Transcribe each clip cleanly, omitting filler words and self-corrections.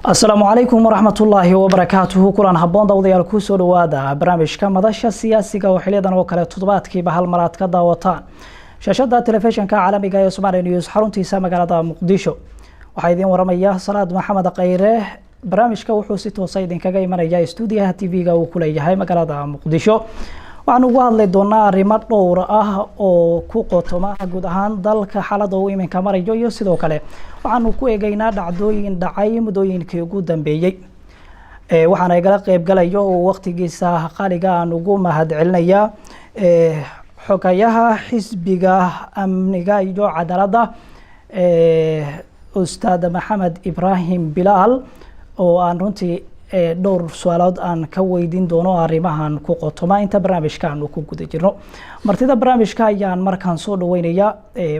السلام عليكم ورحمة الله وبركاته. كلنا هبون داوديال كوسو دوادا برنامجka madasha siyaasiga oo xiliyadan oo kale toddobaadkiiba hal mar aad ka daawataan shaashada telefishinka caalamiga ee Somali News xaruntiisa magaalada Muqdisho. Waxaa idin waramaya Salaad Maxamed Qayre. barnaamijka wuxuu si toos ah idinkaga imanaya stuudiyaha TV-ga uu ku leeyahay magaalada Muqdisho. waxaan ugu hadlay doonaa arrimo dhowr ah oo ku qotoma guud ahaan dalka xaaladda uu iminka marayo iyo sidoo kale waxaanu ku eegaynaa dhacdooyin dhacay muddooyinkii ugu dambeeyay. waxaan igala qayb galayo oo waqtigiisa qaaliga aan ugu mahadcelinayaa xogayaha xisbiga amniga iyo cadaaladda Ustaad Maxamed Ibrahim Bilaal oo aan runtii dhowr su'aalood aan ka weydiin doono arrimahan ku qotoma inta barnaamijkan uu ku guda jirno. martida barnaamijka ayaan markaan soo dhaweynaya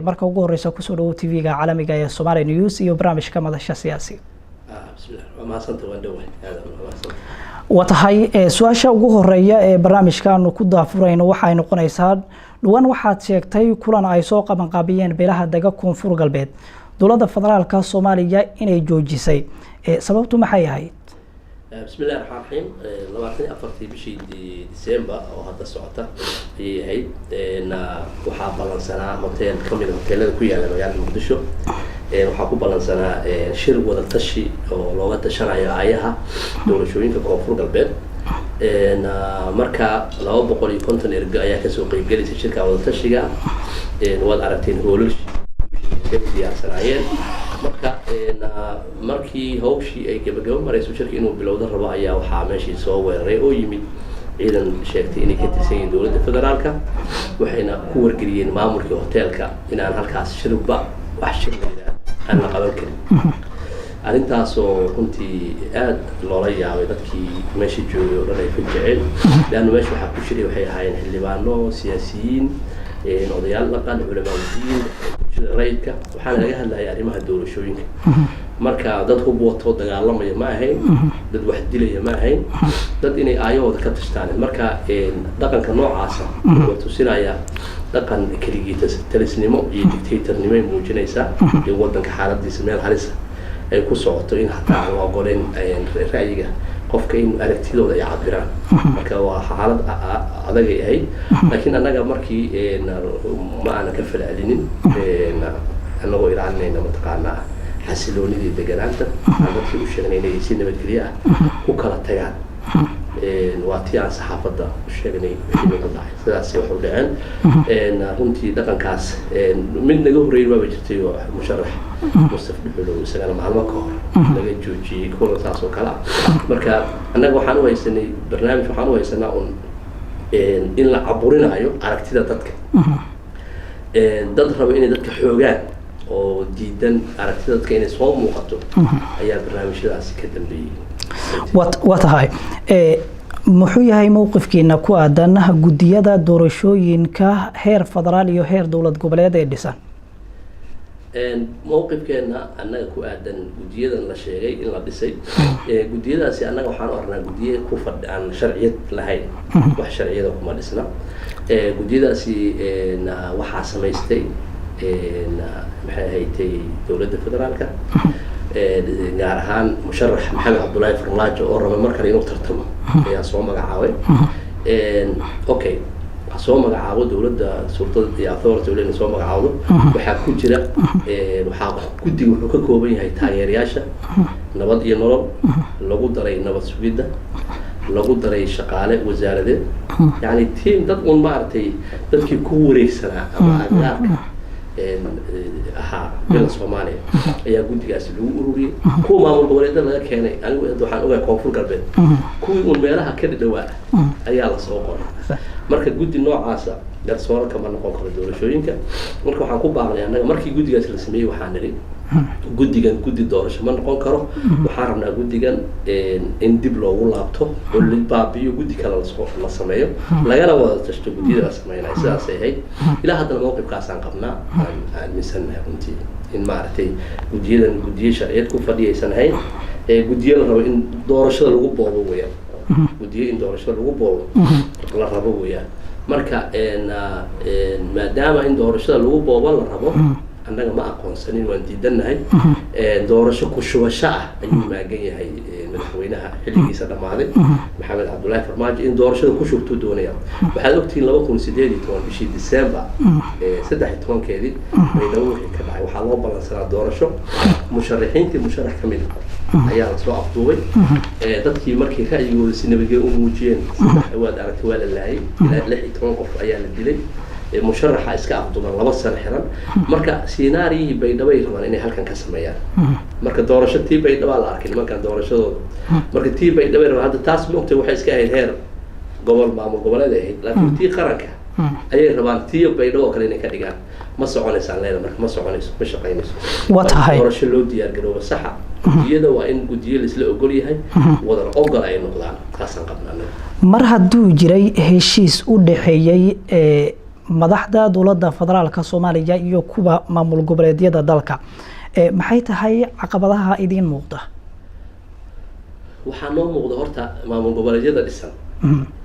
marka ugu horeysa ku soo dhawo TV-ga caalamiga ee Somali News iyo barnaamijka madasha siyaasiga. bismillah waa maasanta waan dhawahay watahay su'aasha ugu horeeya ee barnaamijkan ku daafurayno waxay noqonaysaa dhuwan waxaad sheegtay kulan ay soo qaban qaabiyeen beelaha daga koonfur galbeed dowladda federaalka Soomaaliya inay joojisay sababtu maxay ahayd? بسم الله الرحمن الرحيم لواتني أفرتي بشي ديسمبر أو هذا السعودة هي إن وحاب بلانسنا هوتيل كمية هوتيل كوي على مجال مقدشو وحاب بلانسنا شرب ولا تشي أو لغة تشرع عيها دول شوين كقفور قلبين إن مركا لو بقولي كنت نرجع يا كسوقي جلس الشركة ولا تشيجا وضع عرفتين هولش ديار سنايين marka markii hawshii ay gabagabo marayso shirka inuu bilowdo rabo ayaa waxa meeshii soo weeraray oo yimid ciidan sheegtay inay ka tirsan yihiin dowladda federaalka waxayna ku wargeliyeen maamulka hoteelka in aan halkaas shirba wax shirnayna aan la qaban karin arrintaas oo runtii aad loola yaabay dadkii meeshii joogay oo dhan ay fajaceen laana meesha waxa ku shiray waxay ahaayeen xildhibaano siyaasiyiin odayaal dhaqan culimaawiyiin rayidka waxaan laga hadlayaa arrimaha doorashooyinka marka dad hub wato dagaalamaya ma ahayn dad wax dilaya ma ahayn dad inay aayahooda ka tashtaan marka dhaqanka noocaasa wuxuu tusinayaa dhaqan kaligiita talisnimo iyo dictatornimo ay muujinaysaa in waddanka xaaladiisa meel halis ay ku socoto in hataa aan ogoleen ra'yiga qofka in aragtidooda ay cabiraan marka waa xaalad adag ay ahayd laakiin annaga markii ma aanan ka falcelinin annagoo ilaalinayna mataqaanaa xasiloonidii deganaanta aan dadkii u sheegnay inay si nabadgelyo ah ku kala tagaan waa tii aan saxaafadda u sheegnay wixii nagu dhacay sidaasay wax u dhaceen runtii dhaqankaas mid naga horreeyay waaba jirtay oo musharax Mustafa Dhuxulow isagana maalmo ka hor laga joojiyay kulan taas oo kale marka annaga waxaan u haysanay barnaamij waxaan u haysanaa in la caburinayo aragtida dadka dad raba inay dadka xoogaan oo diidan aragtida dadka inay soo muuqato ayaa barnaamijyadaasi ka dambeeyay watahay muxuu yahay mowqifkiina ku aadan gudiyada doorashooyinka heer federaal iyo heer dowlad goboleed ee dhisan mowqifkeena annaga ku aadan gudiyadan la sheegay in la dhisay gudiyadaasi annaga waxaan u arnaa gudiye ku fadhiyaan sharciyad lahayn wax sharciyada kuma dhisna gudiyadaasi waxaa samaystay maxay ahayd dowladda federaalka gaar ahaan musharax Maxamed Cabdullaahi Farmaajo oo raba markale inuu tartamo ayaa soo magacaabay okay soo magacaabo dowladda sultada iyo authority oo soo magacaabo waxa ku jira waxa guddiga wuxuu ka kooban yahay taageerayaasha nabad iyo nolol lagu daray nabad sugidda lagu daray shaqaale wasaaradeed yani team dad un maartay dadkii ku wareegsanaa ama agaarka bila Soomaaliya ayaa guddigaasi lagu ururiyay kuwa maamul goboleedka laga keenay anigu waxaan ogahay koonfur galbeed kuwii un meelaha ka dhawaa ayaa la soo qoray marka guddi noocaasa garsoore kama noqon karo doorashooyinka marka waxaan ku baaqnay annaga markii guddigaas la sameeyay waxaan niri guddigan guddi doorasho ma noqon karo waxaan rabnaa guddigan in dib loogu laabto oo la baabiyo guddi kale la sameeyo lagana wada tashto guddida la sameeyo sidaas ay ahayd ilaa hadda mowqifkaas aan qabnaa aan miisanahay runtii in maaragtay guddiye sharciyad ku fadhiyaysan ahayn guddiye la rabo in doorashada lagu boobo weeyaan guddiye in doorashada lagu boobo la rabo weeyaan marka maadaama in doorashada lagu boobo la rabo annaga ma aqoonsanin waan diidanahay doorasho ku shubasho ah ayuu maagan yahay madaxweynaha xilligiisa dhamaaday maxamed cabdullaahi farmaajo in doorashada ku shubto doonaya waxaad ogtihiin 2018 bishii December 13keedii baydhabo wixii ka dhacay waxaa loo balansanaa doorasho musharaxiintii musharax ka mid ayaa la soo afduubay dadkii markii ra'yigooda si nabadgelyo u muujiyeen waad aragtay waa la laayay ilaa 16 qof ayaa la dilay musharaxa iska afduuban 2 sano xiran marka scenario baydhabo ay rabaan inay halkan ka sameeyaan marka doorasho tii baydhabo la arkay nimankan doorashadooda marka tii baydhabo hadda taas ma ogtay waxay iska ahayd heer gobol maamul goboleed ahayd laakiin tii qaranka ayay rabaan tii baydhabo kale inay ka dhigaan ma soconaysaan leedahay marka ma soconayso ma shaqaynayso watahay doorasho loo diyaar garoobo saxa gudiyada waa in gudiyo la isla ogol yahay wada ogol ay noqdaan taasan qabnaa mar hadduu jiray heshiis u dhaxeeyay madaxda dowladda federaalka Soomaaliya iyo kuwa maamul goboleedyada dalka maxay tahay caqabadaha idin muuqda waxaa noo muuqda horta maamul goboleedyada dhisan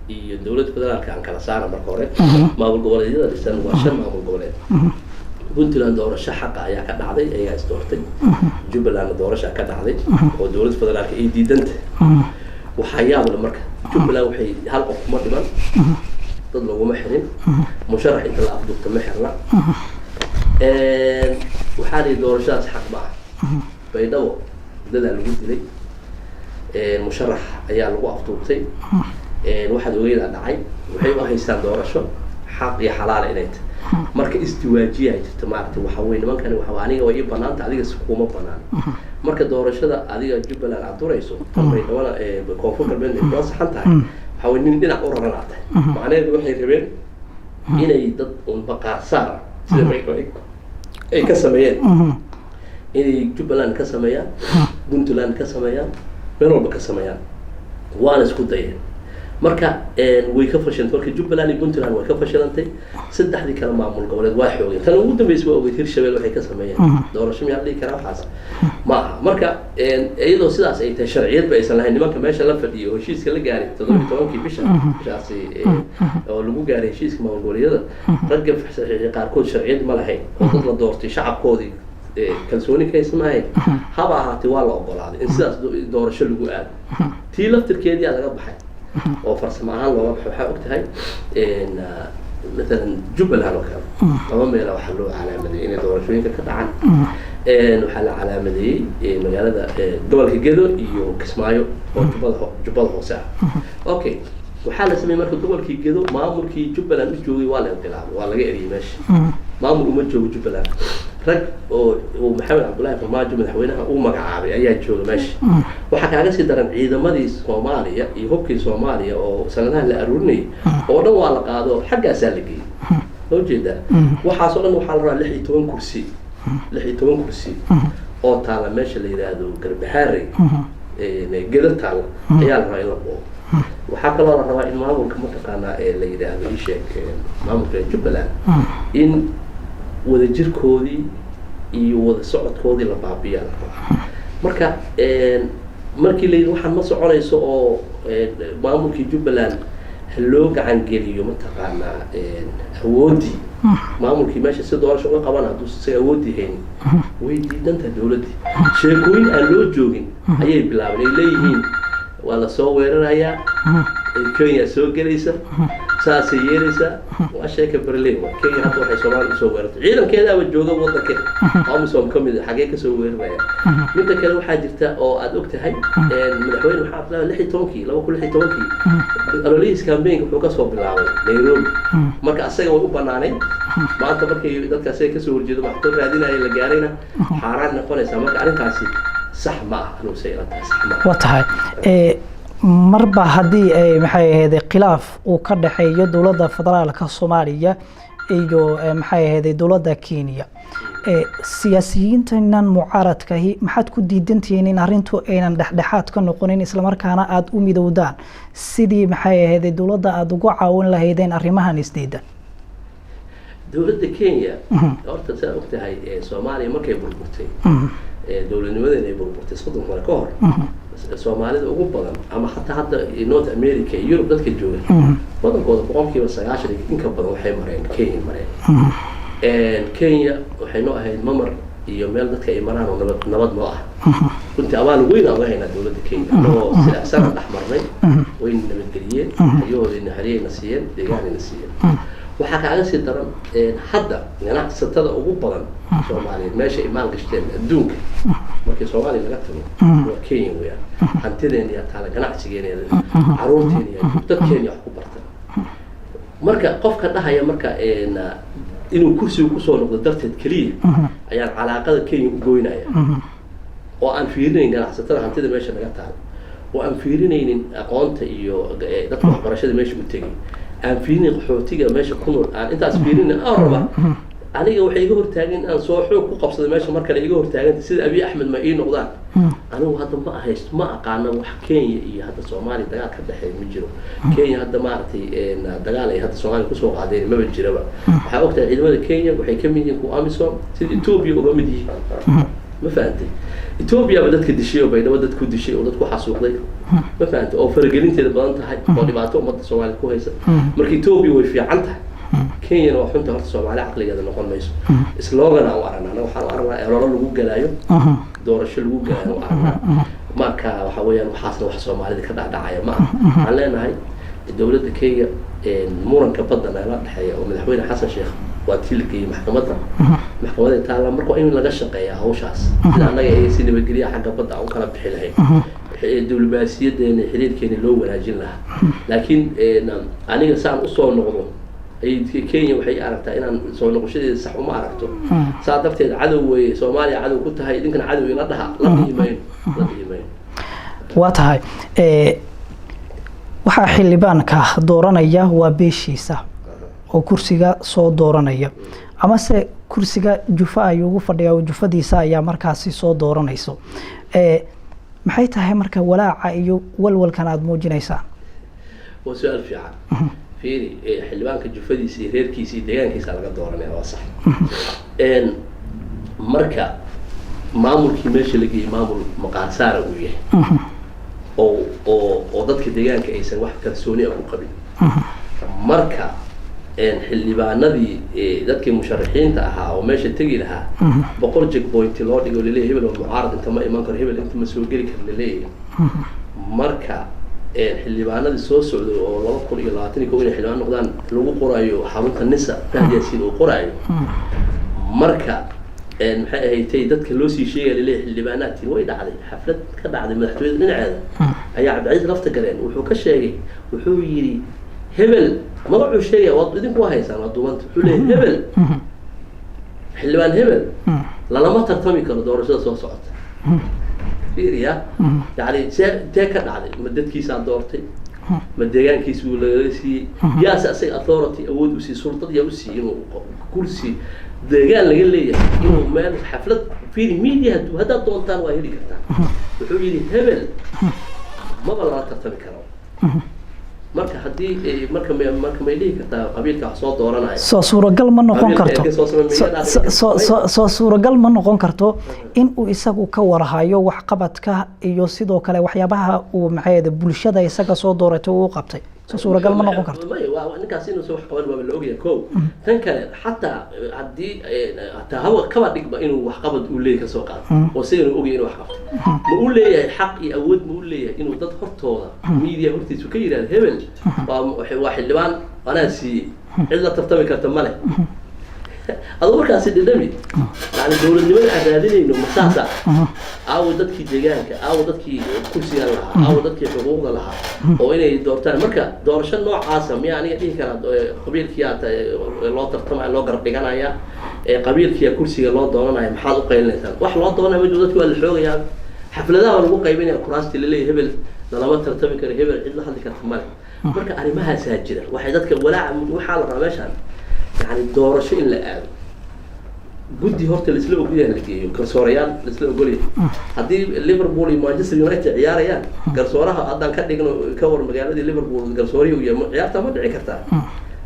iyo dowladda federaalka aan kala saara marka hore maamul goboleedyada dhisan waa 5 maamul goboleed Puntland doorasho xaq ayaa ka dhacday ayaa isdoortay Jubbaland doorasho ka dhacday oo dowladda federaalka ay diidantay waxaa yaab leh marka Jubbaland waxay hal qof ma dhiman dad laguma xirin musharax inta la afduubta ma xirna waxaa la doorashadaas xaq ma ah baydhabo dad lagu dilay musharax ayaa lagu afduubtay waxaad ogeeydaa dhacay waxay u haystaan doorasho xaq iyo xalaal inay tahay marka istiwaajiya jirta maartay waxa weyn nimankan waxa aniga way banaanta adiga kuma banaan marka doorashada adiga Jubbaland aad durayso baydhabo koonfur galbeed ay saxan tahay waxa weyn dhinac u raranaatay macnaheedu waxay rabeen inay dad un baqaarsaar sida baydhabo ay ka sameeyeen inay Jubbaland ka sameeyaan Puntland ka sameeyaan meel walba ka sameeyaan waana isku dayeen marka way ka fashilantay marka Jubbaland iyo Puntland way ka fashilantay saddexdii kala maamul goboleed waa xoogeen tan ugu dambeysay waa ogeytir Shabeelle waxay ka sameeyeen doorasho miyaa dhigi karaa waxaas ma marka iyadoo sidaas ay tahay sharciyad ba aysan lahayn nimanka meesha la fadhiyo heshiiska la gaaray 17kii bishaasi oo lagu gaaray heshiiska maamul goboleedyada ragga qaarkood sharciyad ma lahayn oo dad la doortay shacabkoodii kalsooni ka ismaahay haba ahaatay waa la ogolaaday in sidaas doorasho lagu aado tii laftirkeedii laga baxay oo farsamo ahaan looga baxay waxaa ogtahay مثلا Jubbaland oo kale laba meel waxa loo calaamadeeyay in doorashooyinka ka dhacaan waxa la calaamadeeyay magaalada gobolka Gedo iyo Kismaayo oo Jubbada hoose okay waxaa la sameeyay marka gobolka Gedo maamulkii Jubbaland u joogay waa la inqilaabay waa laga eriyay meesha maamul uma joogo Jubbaland rag oo maxamed cabdullaahi farmaajo madaxweynaha uu magacaabay ayaa jooga meesha waxa kaaga sii daran ciidamadii Soomaaliya iyo hubkii Soomaaliya oo sanadaha la aruurinay oo dhan waa la qaado xaggaas la geeyay loo jeeda waxa soo dhan waxa la rabaa 16 kursi oo taala meesha la yiraahdo Garbaharey Gedo taala ayaa la rabaa in la qoro waxa kaloo la rabaa in maamulka mataqaana la yiraahdo isheeg maamulka Jubbaland in wada jirkoodii iyo wada socodkoodii la baabiyaa marka markii la yiraahdo waxaan ma soconayso oo maamulkii Jubbaland loo gacan geliyo mataqaana awoodii maamulkii meesha si doorasho uga qaban haduu si awoodii hayn way diidanta dawladda sheekooyin aan loo joogin ayay bilaabeen leeyihiin waa la soo weerarayaa Kenya soo galaysa saasi yeelisa waa sheeka Berlin waa Kenya hadda waxay Soomaaliya soo weerartay ciidankeeda waa jooga wadanka amisom kamid xagee ka soo weeraraya midda kale waxaa jirta oo aad ogtahay madaxweyne waxa aflaa 16 aloliis campaign wuxuu ka soo bilaabay Nairobi marka asaga way u banaanay maanta markay dadkaas ay ka soo horjeedo maxkamad raadinaya la gaarayna xaraan noqonaysa marka arrintaasi sax ma ah anuu sayrataa sax ma watahay marba hadii ay maxay ahayd khilaaf uu ka dhaxeeyo dawladda federaalka Soomaaliya iyo maxay ahayd dawladda Kenya siyaasiyiintan mucaaradkahi maxaad ku diidantiin in arintu aynan dhexdhexaad ka noqonin isla markaana aad u midowdaan sidii maxay ahayd dawladda aad ugu caawin lahaydeen arrimahan isdiida dawladda Kenya horta saa ogtahay Soomaaliya markay burburtay dawladnimadeena ay burburtay 30 sano ka hor Soomaalida ugu badan ama hatta hadda North America iyo Europe dadka jooga badankooda 90% in ka badan waxay mareen Kenya mareen Kenya waxay noo ahayd mamar iyo meel dadka ay maraan oo nabad noo ah runtii abaal weyn aan uga haynaa dowladda Kenya oo siyaasad dhex marnay way nabadgeliyeen ayooda hariyayna siiyeen deegaanayna siiyeen waxaa kaaga sii daran hadda ganacsatada ugu badan Soomaaliyeed meesha ay maal gashteen adduunka markii Soomaaliya laga tago waa Kenya weeyaan hantideena iyo taala ganacsigeena caruurteena iyo dadkeena wax ku bartaan marka qofka dhahaya marka inuu kursiga ku soo noqdo darteed kaliya ayaan calaaqada Kenya u gooynaya oo aan fiirinayn ganacsatada hantida meesha laga taalo oo aan fiirinaynin aqoonta iyo dadka waxbarashada meesha u tegay aan fiirinayn qaxootiga meesha ku nool aan intaas fiirinayn raba aniga waxay iga hortaagan aan soo xoog ku qabsaday meesha markale iga hortaagan sida Abiy Ahmed ma ii noqdaan anigu hadda ma ahayst ma aqaan wax Kenya iyo hadda Soomaaliya dagaal ka dhaxay ma jiro Kenya hadda maartay dagaal ay hadda Soomaaliya ku soo qaadeen ma jiraba waxa ogtahay ciidamada Kenya waxay ka mid yihiin ku AMISOM sida Ethiopia uga mid yihiin ma fahamtay Ethiopia dadka dishay oo baydhabo dadku dishay oo dadku xasuuqday ma fahamtay oo faragelinteeda badan tahay oo dhibaato ummadda Soomaaliya ku haysa markii Ethiopia way fiican tahay Kenya waa xunta horta Soomaaliya aqligeeda noqon mayso slogan aan aragnaa waxaan aragnaa eroolo lagu galaayo doorasho lagu galaayo marka waxa weeyaan waxaasna wax Soomaalida ka dhacaya ma aan leenahay dowladda Kenya muranka badana la dhaxeeya oo madaxweyne Xasan Sheekh waa tilkii maxkamadda taala markoo in laga shaqeeyo hawshaas sida anaga ay si nabadgeliya xagga badda u kala bixi lahayd dawladbaasiyadeena xiriirkeena loo wanaajin lahaa laakiin aniga saan u soo noqdo Kenya waxay aragtaa inaan soo noqoshadeeda sax uma aragto saa darteed cadow way Soomaaliya cadow ku tahay idinkana cadow ila dhaha la dhiimayn waa tahay waxa xildhibaanka dooranaya waa beeshiisa oo kursiga soo dooranaya ama se kursiga jufa ay ugu fadhiyaa jufadiisa ayaa markaasi soo dooranayso maxay tahay marka walaaca iyo walwalkan aad muujinaysaa waa su'aal fiican fiiri xildhibaanka jufadiisa iyo reerkiisa iyo deegaankiisa laga dooranaya waa sax marka maamulkii meesha la geeyay maamul maqaar saara uu yahay oo dadka deegaanka aysan wax kalsooni ah ku qabin marka xildhibaanadii dadkii musharaxiinta ahaa oo meesha tagi lahaa 100 checkpoint loo dhigo leeyahay hebel oo mucaarad inta ma iman karo hebel inta ma soo geli karo leeyahay marka xildhibaanadii soo socday oo 2020 xildhibaan noqdaan lagu qorayo xarunta NISA raadiyaasiin oo qorayo marka maxay ahayd dadka loo sii sheegay leeyahay xildhibaanaadkii way dhacday xaflad ka dhacday madaxtooyada dhinaceeda ayaa Cabdi lafta galeen wuxuu ka sheegay wuxuu yiri hebel magacuu sheegay wad idinku haysaan waa duumanta wuxuu leeyahay hebel xildhibaan hebel lama tartami karo doorashada soo socota fiiriya yani see ka dhacday ma dadkiisa doortay ma deegaankiisa uu laga siiyay yaas asay authority awood u sii sultad yaa u siiyay inuu kursi deegaan laga leeyahay inuu meel xaflad fiiri media hadda doontaan waa heli kartaa wuxuu yiri hebel ma bala tartami karo marka hadii marka may dhihi kartaa qabiilka wax soo dooranaya soo suuragal ma noqon karto soo suuragal ma noqon karto in uu isagu ka warhayo wax qabadka iyo sidoo kale waxyaabaha uu maxayada bulshada isaga soo dooratay uu qabtay soo suuragal ma noqon karto waa ninkaas inuu soo wax qaban waa la ogyahay koow tan kale xataa hadii hawa kaba dhigba inuu wax qabad u leeyahay soo qaado oo si inuu ogyahay inuu wax qabto ma uu leeyahay xaq iyo awood ma uu leeyahay inuu dad hortooda media hortiisa ka yiraahdo hebel waa xildhibaan anaa siiyey cid la tartami karta ma leh adoo markaasi dhadhami yani dowladnimada aan raadinayno masaasa aawo dadkii deegaanka aawo dadkii kursiga lahaa aawo dadkii xuquuqda lahaa oo inay doortaan marka doorasho noocaasa miyaa aniga dhihi karaa qabiilkii loo tartamaya loo garab dhiganaya qabiilkii kursiga loo dooranaya maxaad u qaylinaysaa wax loo doonaya ma jiro dadku waa la xoogayaa xafladaha lagu qaybinaya kuraasti laleeyahay hebel lama tartami karo hebel cid la hadli karta male marka arrimahaasaa jira waxay dadka walaaca waxaa la rabaa meeshaan يعني دورشة إن لا جودي هرت الإسلام وجودي هنلاقيه كرسوريان الإسلام وجودي هذه ليفربول مانشستر يونايتد عياريان كرسورها أصلا كان يجنو كور مجال دي ليفربول كرسوري ويا عيارته ما دعي كرتا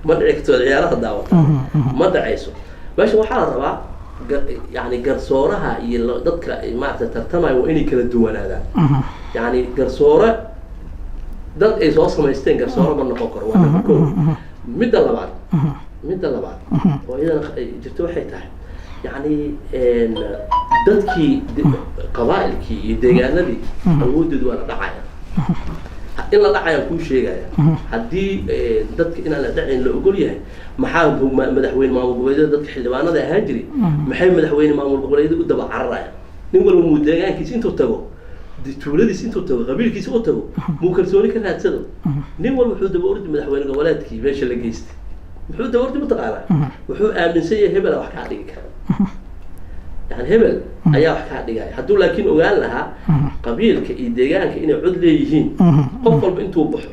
ما دعي كتير عيارها الدعوة ما دعيسو باش هو حال ربع يعني كرسورها ضدك ما ترتمى وإني كلا الدول هذا يعني كرسورة ضد إيش أصلا ما يستين كرسورة من نفكر وأنا بقول مدة بعد midda labaad oo iyadana jirto waxay tahay يعني dadkii qabaa'ilkii iyo deegaanadii awoodoodu waa la dhacaya in la dhacaya kuu sheegaya haddii dadka inaan la dhacayn la ogol yahay maxaa madaxweyne maamul goboleedyada dadka xildhibaanada ahaan jiray maxay madaxweyne maamul goboleedyada u daba cararaya nin walba muu deegaankiisa intuu tago tuuladiis intuu tago qabiilkiisa u tago muu kalsooni ka raadsado nin walba wuxuu daba ordi madaxweyne goboleedkii meesha la geystay muxuu daba ordi mataqaanaa wuxuu aaminsan yahay hebela wax kaa dhigi kara يعني هبل أيها حكى دقاي هدول لكن وقال لها قبيل كإيديان كإنه عد ليهين قفل بنتو بحر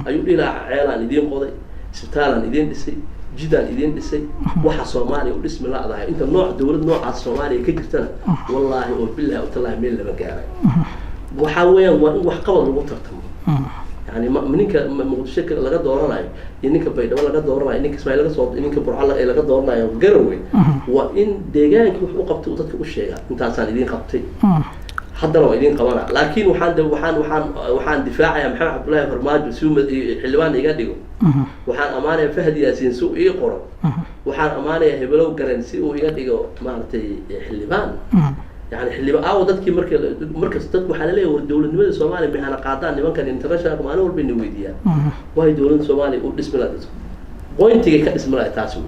أيوة إلى عيلان يدين قضي سبتالان يدين دسي جدان يدين دسي واحد صومالي والاسم لا ضايع أنت نوع دولة نوع الصومالي كجرتنا والله وبالله وتالله مين اللي بقى وحاول وحقبل الوتر تم يعني منك مقدشك لقى دورنا إنك بيدا ولا قد دورنا إنك اسماعيل لقى صوت إنك برحلة لقى دورنا وقروي وإن دجاجك وقبت وتذكر الشيء أنت عشان يدين قبتي حضر ويدين قوانا لكن وحان دفاع يا محمد عبد الله فرماج سوم حلوان يقدقوا وحان أمانة فهد ياسين سوء يقرأ وحان أمانة هبلو كرنسي ويقدقوا مالتي حلوان يعني حلوان ضدك مركز ضدك حلاليه والدولة النماذج الصومالي بهنا قاطان لمن كان انترناشونال كمان هو بالنويديا وهي دولة الصومالي واسم الله بوينتي كاسم الله تاسو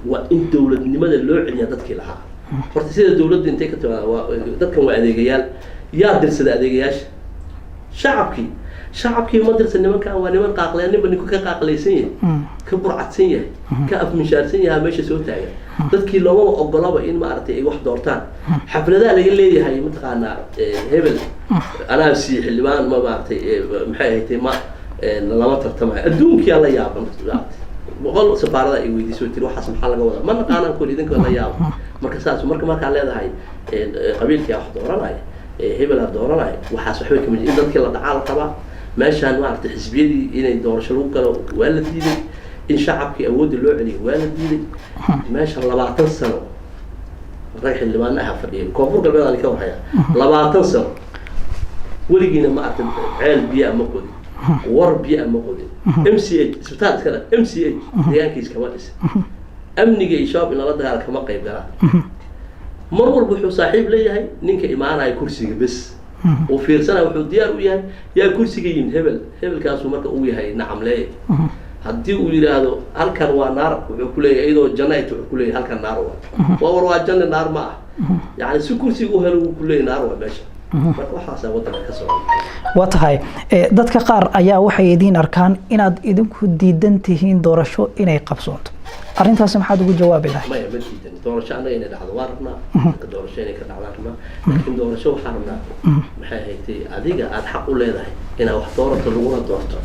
وإن دولة النماذج اللي عندنا ضدك لها فرتسيد الدولة دي انتي ضدك وأديجيال يا درس الأديجياش شعبك ما درس النماذج كان ونماذج قاقلين نبني كقاقليسية كبرعتسية كأف مشارسية ماشي سوتاعي dadkii loo ogolaaba in ma aragtay ay wax doortaan xafladaha laga leeyahay mataqaana hebel ana si xilbaan ma baartay maxay ahayd ma lama tartamay adduunka la yaaban boqol safaarada ay weydiisay tir waxaas maxaa laga wadaa ma naqaanaan ku idinka la yaab marka saas marka leedahay qabiilkii wax dooranay hebel dooranay waxaas waxba kamid in dadkii la dhacaal qaba meeshaan ma aragtay xisbiyadii inay doorasho lagu galo waa la diiday إن شعبك أود اللي عليه والدي ما شاء الله 14 سنة رايح اللي ما نحى فريق كفر قبل ذلك وحيا 14 سنة ولقينا ما أعتم عيل بيئة مقود ور بيئة مقود MCH سبتات كذا MCH ديانكيس كوالس أمني جاي شاب إن الله ده كما قيب ده مرور بحو صاحب لي هاي نينك إيمانا كرسي بس وفي سنة وحو ديار وياي يا كرسي جاي من هبل كاسو مركا وياي نعم ليه haddii uu yiraahdo halkan waa naar wuxuu ku leeyahay iyadoo jannayt wuxuu ku leeyahay halkan naar waa janna naar ma ah yaani si kursi uu helo uu ku leeyahay naar waa meesha marka waxa wadanka ka socda waa tahay dadka qaar ayaa waxay idin arkaan inaad idinku diidan tihiin doorasho inay qabsoonto arrintaas maxaad ugu jawaabi lahayd ma diidan doorasho anaga inay dhacdo waa rabnaa doorasho inay ka dhacdo laakiin doorasho waxa rabnaa maxay haytay adiga aad xaq u leedahay inaad wax doorato lagu doorto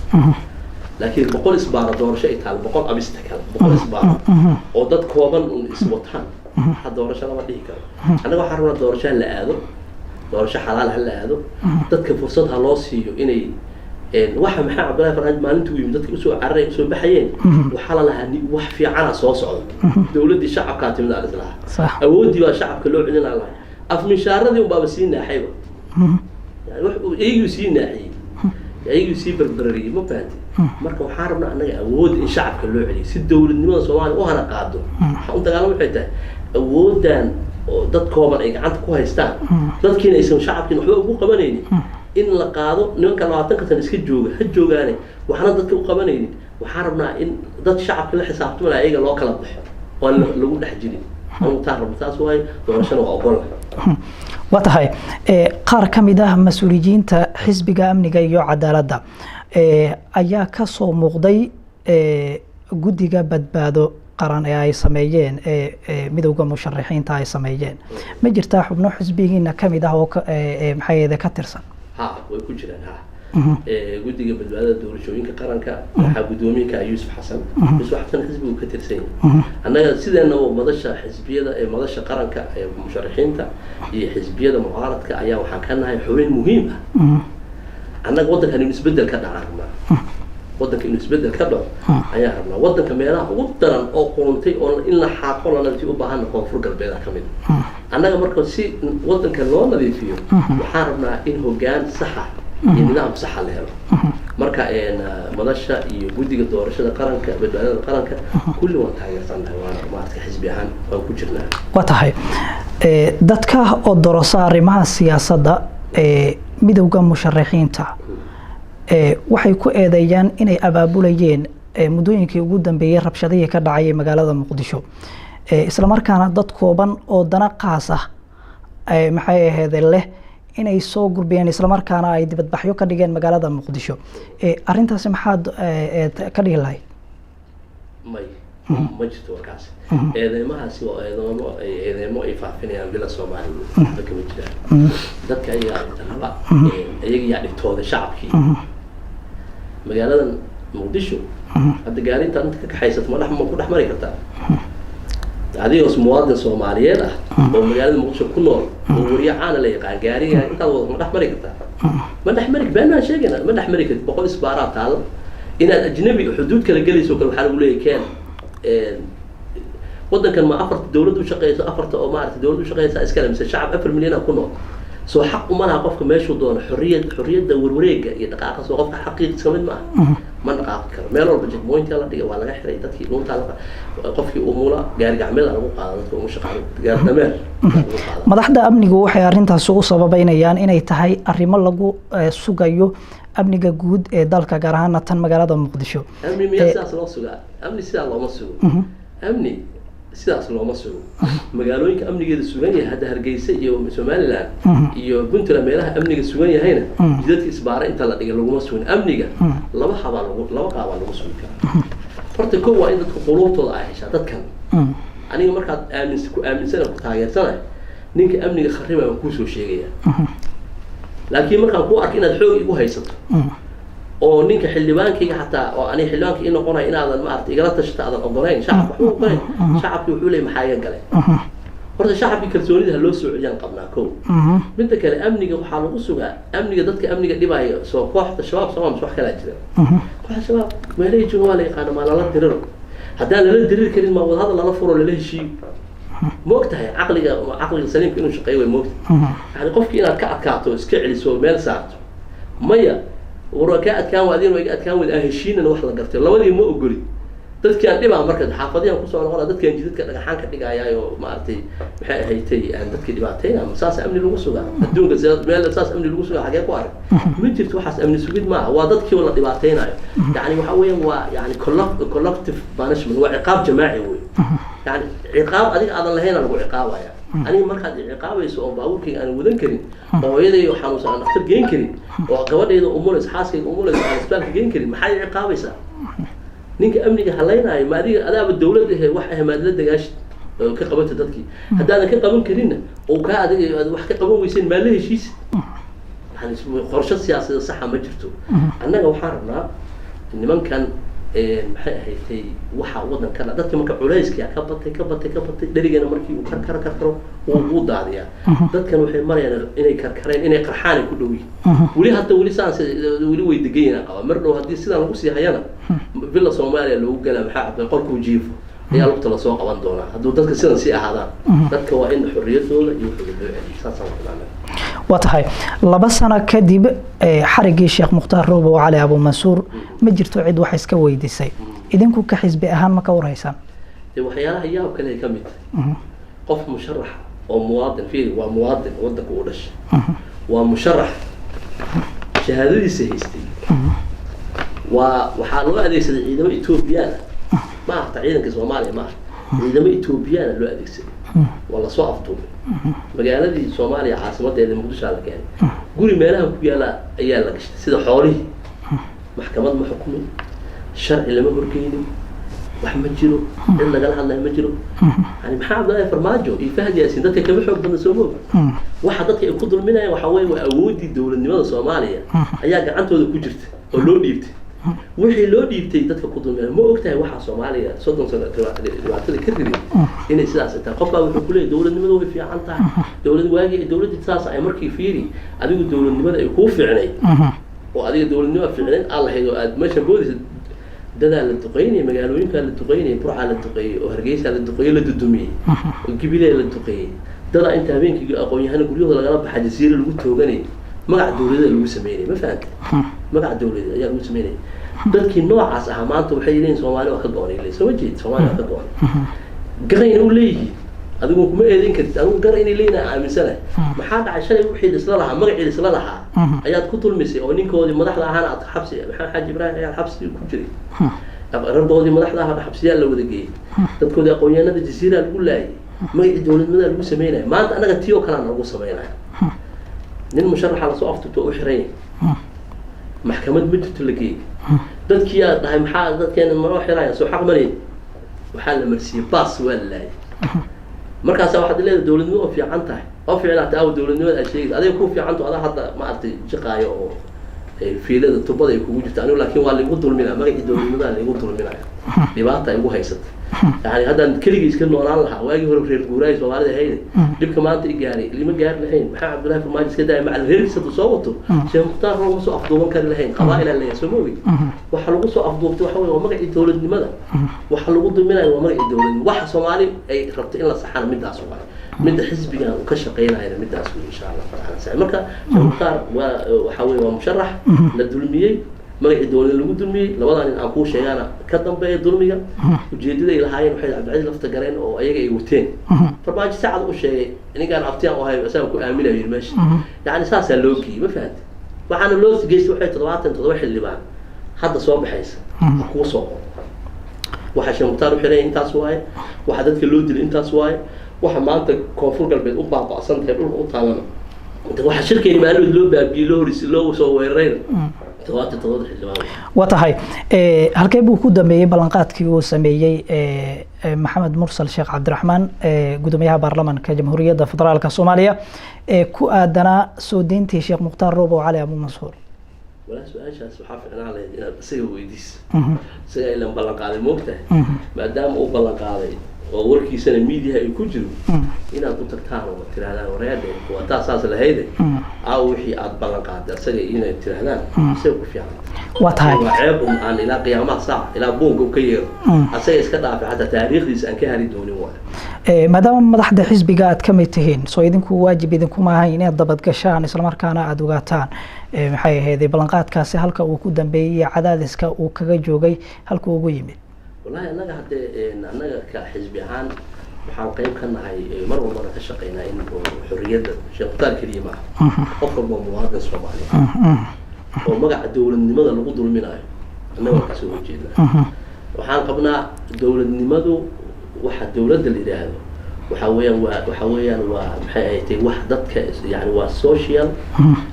لكن بقول إسبار دور شيء تعال بقول أبي استكال بقول إسبار وضد كوبان إسبوتان هذا دور شيء ما ديك أنا بحرنا دور شيء لهذا دور شيء حلال هذا ضد كفرصتها لاسي إني واحد محا عبد الله فرج ما أنتوا يوم ضد كسو عرق كسو بحيين وحلالها وح في عنا صوص دولة الشعب كاتم من الإسلام أودي والشعب كله علينا الله أفمن شهر ذي وبابسين حيوة يعني وح يجوسين حي يجوسي بربري ما فهمت marka waxaan rabnaa anaga awood in shacabka loo celiyo si dawladnimada Soomaaliya oo hana qaado waxaan dagaalamo waxay tahay awoodan oo dad kooban ay gacanta ku haystaan dadkiina aysan shacabkiina waxba ugu qabanaynin in la qaado nimanka 20 tan iska jooga ha joogaane waxna dadka u qabanaynin waxaan rabnaa in dad shacabka la xisaabtamo ayaga loo kala baxo oo lagu dhex jirin oo taas way doorashada waa ogol waa tahay qaar kamid ah mas'uuliyiinta xisbiga amniga iyo cadaaladda ayaa ka soo muuqday guddiga badbaado qaran ee ay sameeyeen midowga musharaxiinta ay sameeyeen ma jirtaa xubno xisbigiina kamid ah oo maxay ka tirsan way ku jiraan guddiga badbaadada doorashooyinka qaranka waxa gudoomiyaha Yuusuf Xasan xisbigu ka tirsan annaga sideena oo madasha xisbiyada ee madasha qaranka ee musharaxiinta iyo xisbiyada mucaaradka ayaa waxaan ka nahay xubin muhiim ah annaga wadankan inuu isbedel ka dhaco wadanka inuu isbedel ka dhaco ayaa rabnaa wadanka meelaha ugu daran oo quruntay oo in la xaqo la nafti u baahan koonfur galbeed kamid annaga marka si wadanka loo nadiifiyo waxaan rabnaa in hoggaan sax ah iyo nidaam sax ah la helo marka madasha iyo guddiga doorashada qaranka badbaadada qaranka kulli waan taageersanahay waana maarka xisbi ahaan waan ku jirnaa waa tahay dadka oo dorasa arrimaha siyaasadda midowga musharaxiinta waxay ku eedeeyaan inay abaabulayeen muddooyinkii ugu dambeeyay rabshadihii ka dhacay magaalada Muqdisho isla markaana dad kooban oo dana qaas ah maxay ahaydeen leh inay soo gurbiyeen isla markaana ay dibadbaxyo ka dhigeen magaalada Muqdisho arintaas maxaad ka dhigi lahayd ma jirto warkaas eedeymahaasi waa eedeymo ay faafinayaan bila Soomaaliya dadka ma jiraan dadka ayaa raba ayaga dhigtooda shacabkii magaaladan Muqdisho hadda gaarinta inta ka kaxaysato ma ku dhex mari kartaa adiga muwaadin Soomaaliyeed ah oo magaalada Muqdisho ku nool oo wariye caan la yaqaan gaariga inta wada ma dhex mari kartaa ma dhex mari beenaan sheegana ma dhex mari kartid boqol isbaaraa taal inaad ajnabi xuduud kala galayso kale waxa lagu leeyahay wadankan ma afarta dawladdu shaqeyso afarta oo maartay dawladdu shaqeysa iskala mise shacab 4 milyan ku nool soo xaq uma laha qofka meeshu doono xorriyada warwareega iyo dhaqaaqa soo qofka xaqiiqi samid ma ma dhaqaaqi karo meel walba checkpoint la dhiga waa laga xiray dadkii dhunta qofkii umula gaari gacmeed lagu qaado dadka ugu shaqeeyo gaar dameer madaxda amnigu waxay arintaas ugu sababeynayaan inay tahay arrimo lagu sugayo amniga guud ee dalka gaar ahaan tan magaalada Muqdisho amni miyaas loo sugaa amni sida looma sugo amni sidaas looma sugo magaalooyinka amnigeeda sugan yahay hadda Hargeysa iyo Somaliland iyo Puntland meelaha amniga sugan yahayna jidadka isbaara inta la dhigay laguma sugan amniga laba qaab lagu sugi karaa horta koow waa in dadku quluubtooda ay heshaa dadkan aniga markaad aaminsan ku taageersanahay ninka amniga kharriba aan ku soo sheegaya laakiin markaan ku arko inaad xoog igu haysato oo ninka xildhibaankayga xataa oo ani xildhibaanka in noqonay inaadan maartay igala tashata aadan ogolayn shacabku wuxuu ogolayn shacabku wuxuu leeyahay maxaa iga galay horta shacabkii kalsoonida loo soo celiyaan qabnaa koow midda kale amniga waxaa lagu sugaa amniga dadka amniga dhibaya soo kooxda shabaab Soomaaliya wax kala jira kooxda shabaab meelay joogaan waa la yaqaan ma la diriro haddaan la diriri karin ma wada hadal la furo la heshiiyo moogtahay aqliga saliimka inuu shaqeeyo way moogtahay yani qofkii inaad ka adkaato iska celiso meel saarto maya warka adkaan waadin way adkaan wada heshiinana wax la gartay labadii ma ogoli dadkii aan dhibaa marka xaafadiyaan ku soo noqon dadkii jidadka dhagaxaan ka dhigayaayo maartay maxay ahaaytay aan dadkii dhibaatayna saas amni lagu sugaa adduunka meel saas amni lagu sugaa xagee ku arag ma jirto waxaas amni sugid ma waa dadkii la dhibaataynayo yani waxa weeyaan waa yani collective punishment waa ciqaab jamaaci weey yani ciqaab adiga aadan lahayn lagu ciqaabaya aniga markaad ciqaabayso oo baabuurkayga aan wadan karin oo hooyaday xanuunsan aan dhakhtar geyn karin oo gabadhayda umuleys xaaskayga umuleys aan isbitaalka geyn karin maxay ciqaabaysaa ninka amniga halaynayo ma adiga adaaba dawladda wax ahmaad la dagaashi ka qabata dadkii haddaadan ka qaban karinna oo ka adiga wax ka qaban weysan ma la heshiis yani qorshe siyaasadeed sax ma jirto annaga waxaan rabnaa nimankan maxay ahaaytay waxa wadankana dadka marka culayska ka batay dharigana markii uu karkaro uu daadiya dadkan waxay marayaan inay karkareen inay qarxaan ku dhaw yihiin wali saas wali way degayna qaba mar dhow hadii sidan lagu sii hayana villa Soomaaliya lagu gala maxaa qolku jiifo ayaa lagu tala soo qaban doonaa hadduu dadka sidan sii ahaadaan dadka waa in xorriyadooda iyo waa tahay 2 sano kadib xarigii Sheekh Mukhtaar Roobo Cali Abu Mansuur ma jirto cid wax iska weydiisay idinku ka xisbi ahaan ma ka waraysan waxyaalaha yaab kale ka mid qof musharax oo muwaadin fiiri waa muwaadin wadanka u dhashay waa musharax shahaadadiisa haystay waxaa loo adeegsaday ciidamada Ethiopian ma aha ciidanka Soomaaliya ma ciidamada Ethiopian loo adeegsaday wala soo afduubay magaaladii Soomaaliya caasimadeeda Muqdisho la keenay guri meelaha ku yaala ayaa la gashtay sida xoolihii maxkamad ma xukumin sharci lama horgeeynin wax ma jiro in laga hadlayo ma jiro yani maxaa Abdullaahi Farmaajo iyo Fahad Yaasiin dadka kaba xoog badan Soomaaliya waxa dadka ay ku dulminayaan waxa weeye waa awoodii dawladnimada Soomaaliya ayaa gacantooda ku jirta oo loo dhiibtay wixii loo dhiibtay dadka ku dulminaya ma ogtahay waxa Soomaaliya 30 sano dhibaatada ka riday inay sidaas tahay qofka wuxuu ku leeyahay dawladnimadu way fiican tahay dawladda taas ay markii fiiri adigu dawladnimada ay ku fiicnay oo adiga dawladnimada fiicnay Allah haydo aad meesha boodis dadaal la duqeynay magaalooyinka la duqeynay Burca la duqeeyay oo Hargeysa la duqeeyay la dudumiyay oo Gibiley la duqeeyay dada inta habeenkii aqoon-yahana guryahooda laga baxay jasiiro lagu tooganay magac dawladeed lagu sameeyay ma fahanti magac dawladeed ayaa lagu sameeyay dadkii noocaas ah maanta waxay leeyihiin Soomaali waa ka go'anay soo jeed Soomaali waa ka go'an garan u leeyahay adigu kuma eedin kartid adigu garan inay leeyahay aaminsana maxaa dhacay shalay wixii isla lahaa magaciisa isla lahaa ayaad ku tulmisay oo ninkoodii madaxda ahaana aad xabsi maxaa xaji Ibrahim ayaa xabsi ku jiray arrintoodii madaxda ahaa xabsiyaal la wada geeyay dadkoodii aqoonyahanada jasiira lagu laayay magacii dawladnimada lagu sameeyay maanta anaga tiyo kala lagu sameeyay nin musharax la soo aftuto u xiray maxkamad ma jirto la geeyay dadkii aad dhahay maxaa dadkeena ma loo xiraya soo xaq marin waxaa la marsiiyay baas wallahi markaas waxaad leedahay dawladnimadu oo fiican tahay oo fiicnaatay aw dawladnimada ay sheegay adiga ku fiicanto ada hadda ma artay shaqaayo oo fiilada tubada ay kugu jirto anigu laakiin waa lagu dulminaa magacii dawladnimada lagu dulminaa dhibaata ay ugu haysatay يعني هذا كليجي يسكن نوران لها واجي هو في الجورايز وعلى هيدا دبك ما أنت إجاري اللي ما جار لهين محمد عبد الله في الماجس كده مع الهيرس تصوته شيء مختار هو مسوا أفضل من كان لهين قبائل اللي يسموه وحلقوا سوا أفضل تحول ومرق الدولة لماذا وحلقوا ضمنها ومرق الدولة واحد صومالي أي ربطين الله سبحانه من ده صومالي من ده حزبنا وكشقينا هنا من ده إن شاء الله فرحنا سعيد مركا مختار وحاول ومشرح للدولمية مرق الدولة اللي قدمي لوضع إن أقول شيء أنا كتب بيا الدولمية وجديدة إلى هاي وحيد عبد العزيز لفتقرين أو أي يوتين فباجي ساعد أقول شيء إني كان عبتين أو هاي أسامي كل أمينة يرمش يعني أساسا لوكي ما فهمت وعن اللوز جيش وحيد تضوح اللي بعد حد صوب حيس أقوى صوب وحش مختار وحرين أنت سواي وحدتك اللود اللي أنت سواي وحما أنت كونفور قلبي أبع بعصن تقول أطعمنا أنت واحد شركة اللي مالو اللود بيلوريس اللو سويرين وتهاي halkee buu ku dambeeyay ballanqaadkii uu sameeyay maxamed mursal sheekh cabdiraxmaan gudoomiyaha baarlamaanka jamhuuriyadda federaalka Soomaaliya ku aadana soo deyntii sheekh mukhtaar roobo cali abu mansuur wala su'aashaas waxa fiicnaan lahayd inaad isaga weydiis isaga ilan ballanqaaday moogtahay maadaama uu ballanqaaday oo warkiisana media ay ku jiro inaad u tagtaan oo tiraadaan wareede waa taasaas lahayd aa wixii aad ballanqaaday isaga inay tiraadaan isaga ku fiican وتهاي وعيب أن إلى قيامات ساعة إلى بونج وكير أسيس كذا في حتى تاريخ ديس أن كهري دوني واحد ما دام مدحد حزب قاعد كم يتهين سو يدنكو واجب يدنكو ما هاي نيت ضبط قشان إسلام أركان عدوغاتان محي هذه بلنقات كاسي هلك وكودن بي عدادس كا وكجوجي هلك وجيمي والله أنا قاعد أنا كحزب عن وحان قيم كنا هاي مرة كشقينا إن حرية شيء قطار كريمة أفضل مواطن صومالي ومجا الدولة النماذج اللي قدروا منها أنا ما كسوه جيدا وحان قبنا الدولة النماذج واحد دولة اللي هذا وحويا وحياتي وحدتك يعني والسوشيال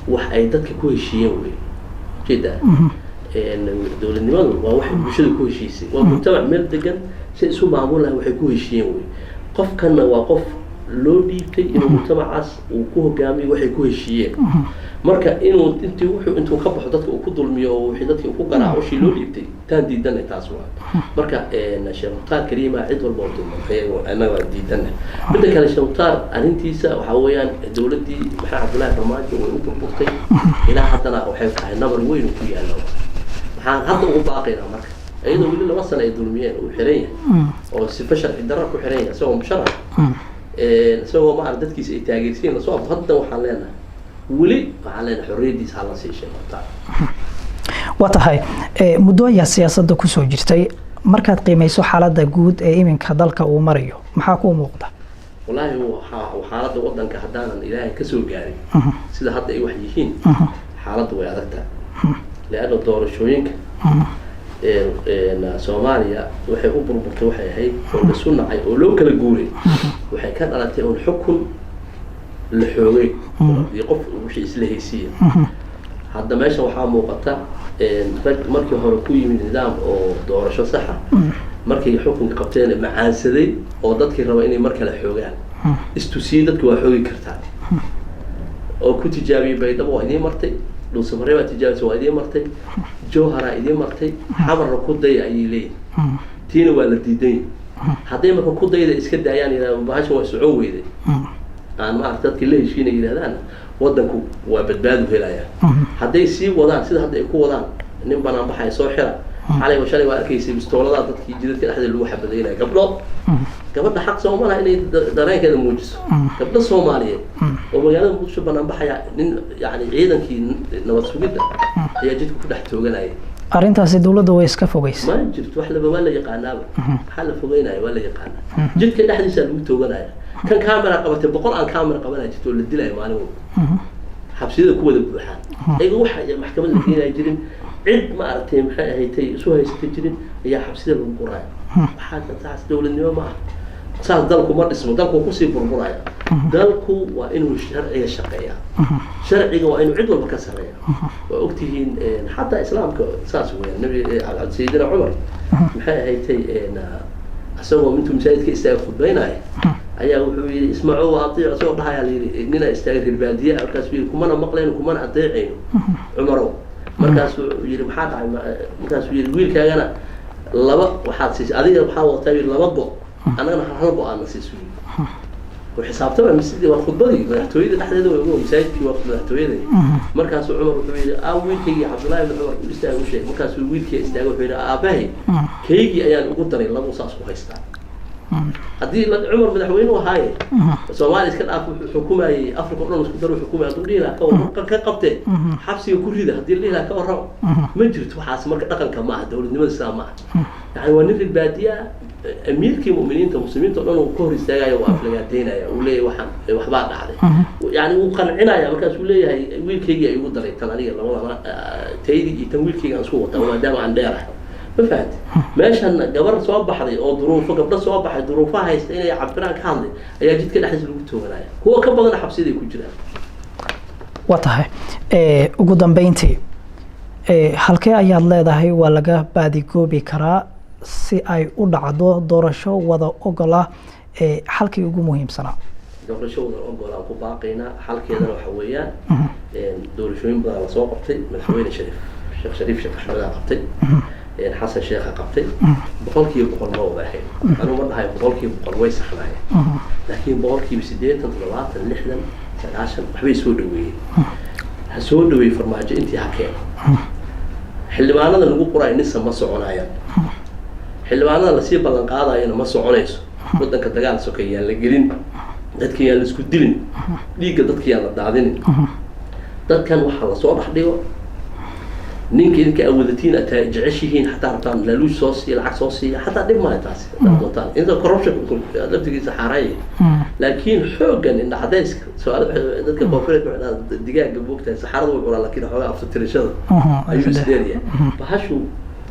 وحياتك كل شيء جدا إن الدولة النماذج وواحد بشدة كل شيء والمجتمع مردقا سيسو معمولها وحي كل شيء قف كان وقف loo dhiibtay inuu mujtamacaas uu ku hogaamiyo waxay ku heshiiyeen marka intuu ka baxo dadka uu ku dulmiyo oo wixii dadka uu ku garaaco shii loo dhiibtay taan diidan taas waa marka sheekh mukhtaar kariima cid walba oo duuntay anaga diidan midda kale sheekh mukhtaar arintiisa waxa weeyaan dawladii maxaa Cabdullaahi Farmaajo oo u burburtay ilaa haddana waxay tahay nabar weyn ku yaalo waxaan hadda ugu baaqaynaa marka ayadoo weli laba sano ay dulmiyeen oo xiran yahay oo si fashar darro ku xiran yahay soo musharax سوى ما عرضت كيس إتاجرين صوب هذا وحلنا ولي وحلنا حرية دي سهلا سيشة وتهاي مدوية سياسة دكوسو جرتي مركز قيمة سو حالة دجود إيمن كذلك ومريو محاكو موقدة والله هو حالة وضن كهدانا إلهي كسو جاري سيدا حتى أي وحيين حالة ويعدتها لأنه دور الشوينك Soomaaliya waxay u burburtay waxay ahayd oo la sunnacay oo loo kala guuray waxay ka dhalatay oo xukun la xoogay iyo qof wixii isla haysiiyay hadda meesha waxaa muuqata markii hore ku yimid nidaam oo doorasho sax ah markii xukunka qabteen macaansaday oo dadkii raba inay mar kale xoogaan istusii dadku waa xoogi kartaa oo ku tijaabiyay baydhabo waa idin martay لو سمريبا تجاوز وادي مرتي جوهرة إدي مرتي حمر ركضي أي لين تين ولا تدين هذي ما ركضي إذا إسكت يعني إذا بهاش هو سعوي ذي أنا ما أعتقد كله شيء إلى هذا ودنكو وبتبادل في الآية هذي يصير وضع سيد هذا يكون وضع نبى أنا بحي صوحرة عليه وشالي وأكيد يصير مستولات تكي جدت أحد اللي هو حب ذينا قبل حق سومالها إني درين كذا موجس قبل الصومالية ومجال موجس بنبح يعني عيدا كي نوصل جدا هي جد كل حتى وجناي arrintaasi dawladda way iska fogeysay ما جبت واحدة ولا يقانا حل فوقينا ولا يقانا جد كل أحد يسأل وتو وجناي كان كاميرا قبته بقول عن كاميرا قبلها جت ولا الدلائي ماله حبسيده كود بوحان أي واحد محكمة الدين يجرين عد ما أرتين هيتي سوها يستجرين هي حبسيده بالقرآن حتى تحس دولة اليوم صار دلكو مر اسمه دلكو كوسي بالقرآن دلكو وإنه الشرعية الشقية شرعية وإنه عدو بكسرية وأكتهين حتى إسلام كأساسه النبي على سيدنا عمر هيتي أسوأ منتم مساعد كإستاذ خطبيناي أيها وحوي اسمعوا وأطيعوا سوق هاي اللي إننا استاذ البادية أو كاسبين كمان مقلين وكمان أطيعين عمره مركز يجري محاد مركز يجري ويل كأنا لبق وحاسس هذه بحاول تبي لبق أنا هرب أنا سيسوي وحساب تبع مسجد والخطبة دي محتوية تحت يده ويقول مساعد في وقت محتوية دي مركز عمر وحوي أو ويل كي عبد الله بن عمر استاذ وشيء مركز ويل كي استاذ وحوي أباهي كيجي أيام قدرين لبق صاص وهيستان هذه عمر مدحوين وهاي الصومالي كان حكومة أفريقيا كلهم يسكتوا حكومة تقولي لها كقبته حبسي وكل ده هذه اللي لها كورا ما جرت وحاس مركز رقم كمان دولة نمط الإسلام يعني ونفي البادية أمير كمؤمنين كمسلمين تقولون كهر استجاية وأفلقاتين يا ولي وحبات عليه يعني وقنعنا يا مركز ولي هاي ويل كيجي يقول دري تنانية والله تيجي تنويل كيجي نسوه وما دام عن داره ما فهمت ماشي أن جبر صواب بحري أو ظروف قبل صواب بحري ظروفها هيستين يعبران كهذي هي جد كل أحد يلوتوا هنايا هو كم بدنا حبسي ذي كجرا وطه وجودن بينتي halkee ayaad leedahay waa laga baadigoobi karaa si ay u dhacdo doorasho wada ogola halkii ugu muhiimsanaa doorasho wada ogola ku baaqayna halkeedana waxa weeyaan doorashooyin badan la soo qabtay madaxweyne Sheekh Axmed qabtay حسن شيخ قبتي بقولكي بقول ما واحد أنا مرة هاي بقولكي بقول ويس حنايا لكن بقولكي بسديت طلعات اللحن عشان حبي سودوي هسودوي فرماجة أنت هكذا حل ما أنا نقول قرأي نسا ما صعنايا حل ما أنا لسيب بالنقاضة أنا ما صعنيس بدنا كتجال سكيان لجرين دتكيان لسكودين ليك دتكيان لدعدين دت كان وحلا صواب حديو نينك إنك أودتين أتجعشين حتى عرفتان لالوش صوصي العكس صوصي حتى دم ما يتعسي دوتان إنت كربش لا بتجي سحراي لكن حقا إن حدايس سؤال ذلك بوفرت معنا الدقائق بوقتها سحرة ولا لكن حاجة أفضل تريشة أيوة سديرية فهشوا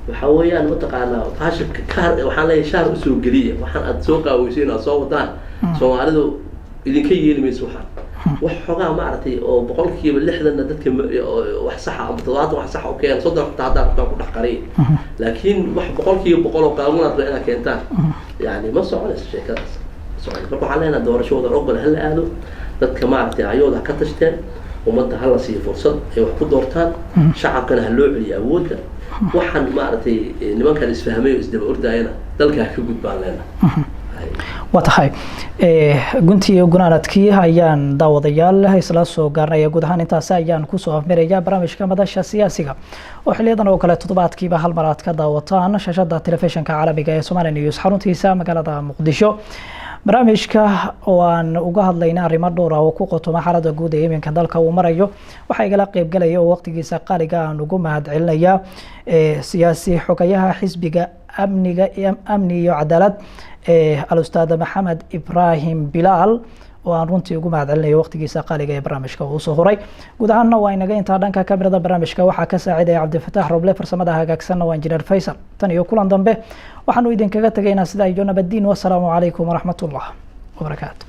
وحويان متقانا فهش كار وحنا شهر أسوق قليل وحنا أتسوق أو يصير أصوات دان سو عرضوا إذا كي يلمي سوحان وحقا ما عرفتي أو بقولك باللحظة إن دتك وحصحة أو بطلعات وحصحة أوكي صدق تعدى تكون حقري لكن بقولك بقولوا قانون رأينا كنتان يعني ما صعوني الشيء كذا صعوني فبقى علينا دور شو دور أقبل هلا قالوا دتك ما عرفتي عيودها كتشتين ومدة هلا سي فرصة يوحكوا دورتان شعب كان هاللوع يعود وحن ما عرفتي نما كان يسفهمي ويزدب أردا هنا دلك هكذا بالنا watahay guntii gunaanadkii ayaan daawadayaal isla soo gaarnay guud ahaan intaas ayaan ku soo afmeeraya barnaamijka madasha siyaasiga oo xiliyadan oo kale toddobaadkiiba hal mar aad ka daawataan shashada telefishinka caalamiga ee Somali News xaruntiisa magaalada Muqdisho barnaamijka oo aan uga hadlaynaa arrimo dhowr ah oo ku qotoma xaaladda guud ee iminka dalka uu marayo waxa igala qayb galaya oo waqtigiisa qaaliga aan ugu mahadcelinaya siyaasi xogayaha xisbiga amni iyo cadaalad الأستاذ محمد إبراهيم بلال وأن رنتي وجمع علني وقت جيسا قال جاي برامج كوصهوري قدرنا وين جاي تعرضن ككاميرا برامج كوحة كساعد عبد الفتاح ربلي فرسمة ده كسنة وإنجنير فيصل تاني يقول عن ضمبه وحنو يدين كجت جينا سدا يجونا بالدين والسلام عليكم ورحمة الله وبركاته.